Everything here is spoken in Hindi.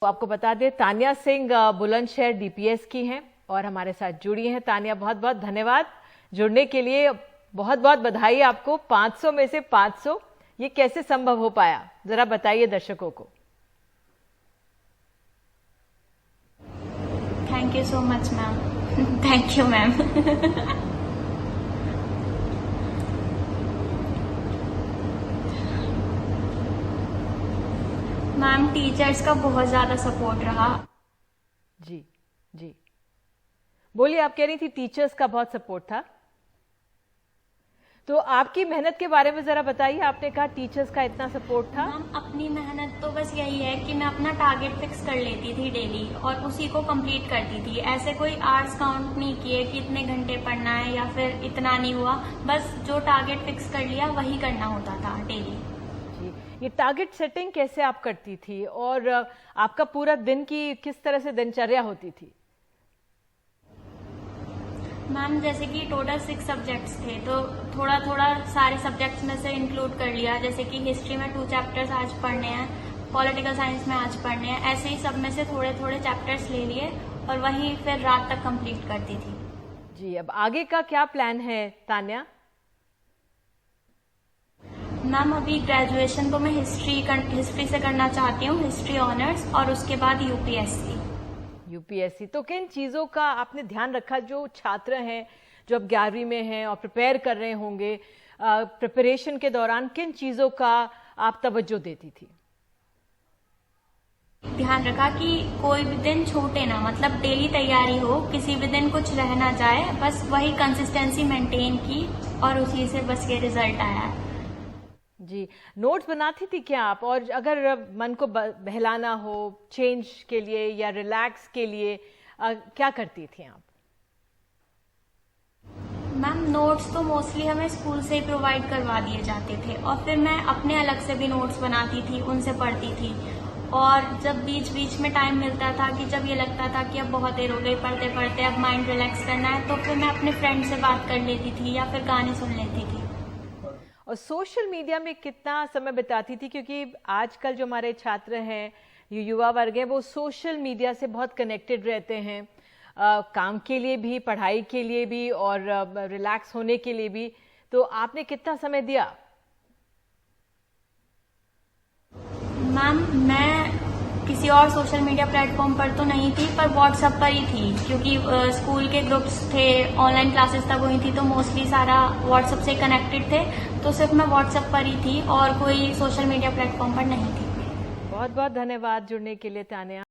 तो आपको बता दें तानिया सिंह बुलंदशहर डीपीएस की हैं और हमारे साथ जुड़ी हैं। तानिया, बहुत बहुत धन्यवाद जुड़ने के लिए, बहुत बहुत बधाई आपको। 500 में से 500, ये कैसे संभव हो पाया, जरा बताइए दर्शकों को। Thank you so much ma'am. Thank you ma'am. Ma'am teachers का बहुत ज्यादा सपोर्ट रहा। जी जी, बोलिए, आप कह रही थी टीचर्स का बहुत सपोर्ट था, तो आपकी मेहनत के बारे में जरा बताइए। आपने कहा टीचर्स का इतना सपोर्ट था। मैम अपनी मेहनत तो बस यही है कि मैं अपना टारगेट फिक्स कर लेती थी डेली और उसी को कंप्लीट करती थी। ऐसे कोई आवर्स काउंट नहीं किए कि इतने घंटे पढ़ना है या फिर इतना नहीं हुआ, बस जो टारगेट फिक्स कर लिया वही करना होता था डेली। जी, ये टारगेट सेटिंग कैसे आप करती थी और आपका पूरा दिन की किस तरह से दिनचर्या होती थी? मैम जैसे कि टोटल 6 सब्जेक्ट्स थे, तो थोड़ा थोड़ा सारे सब्जेक्ट्स में से इंक्लूड कर लिया। जैसे कि हिस्ट्री में 2 चैप्टर्स आज पढ़ने हैं, पॉलिटिकल साइंस में आज पढ़ने हैं, ऐसे ही सब में से थोड़े थोड़े चैप्टर्स ले लिए और वही फिर रात तक कंप्लीट करती थी। जी, अब आगे का क्या प्लान है तान्या? मैम अभी ग्रेजुएशन तो मैं हिस्ट्री से करना चाहती हूँ, हिस्ट्री ऑनर्स, और उसके बाद यूपीएससी। यूपीएससी, तो किन चीज़ों का आपने ध्यान रखा, जो छात्र हैं जो अब 11वीं में हैं और प्रिपेयर कर रहे होंगे, प्रिपरेशन के दौरान किन चीज़ों का आप तवज्जो देती थी? ध्यान रखा कि कोई भी दिन छूटे ना, मतलब डेली तैयारी हो, किसी भी दिन कुछ रह ना जाए, बस वही कंसिस्टेंसी मेंटेन की और उसी से बस ये रिजल्ट आया है। जी, नोट्स बनाती थी क्या आप? और अगर मन को बहलाना हो, चेंज के लिए या रिलैक्स के लिए क्या करती थी आप? मैम नोट्स तो मोस्टली हमें स्कूल से ही प्रोवाइड करवा दिए जाते थे और फिर मैं अपने अलग से भी नोट्स बनाती थी, उनसे पढ़ती थी। और जब बीच बीच में टाइम मिलता था कि जब ये लगता था कि अब बहुत देर हो गई पढ़ते पढ़ते, अब माइंड रिलैक्स करना है, तो फिर मैं अपने फ्रेंड से बात कर लेती थी या फिर गाने सुन लेती थी। और सोशल मीडिया में कितना समय बिताती थी? क्योंकि आजकल जो हमारे छात्र हैं, युवा वर्ग है, वो सोशल मीडिया से बहुत कनेक्टेड रहते हैं, काम के लिए भी, पढ़ाई के लिए भी और रिलैक्स होने के लिए भी। तो आपने कितना समय दिया? मैम मैं किसी और सोशल मीडिया प्लेटफॉर्म पर तो नहीं थी, पर व्हाट्सएप पर ही थी, क्योंकि स्कूल के ग्रुप्स थे, ऑनलाइन क्लासेस तक हुई थी, तो मोस्टली सारा व्हाट्सएप से कनेक्टेड थे, तो सिर्फ मैं व्हाट्सएप पर ही थी और कोई सोशल मीडिया प्लेटफॉर्म पर नहीं थी। बहुत बहुत धन्यवाद जुड़ने के लिए तानिया।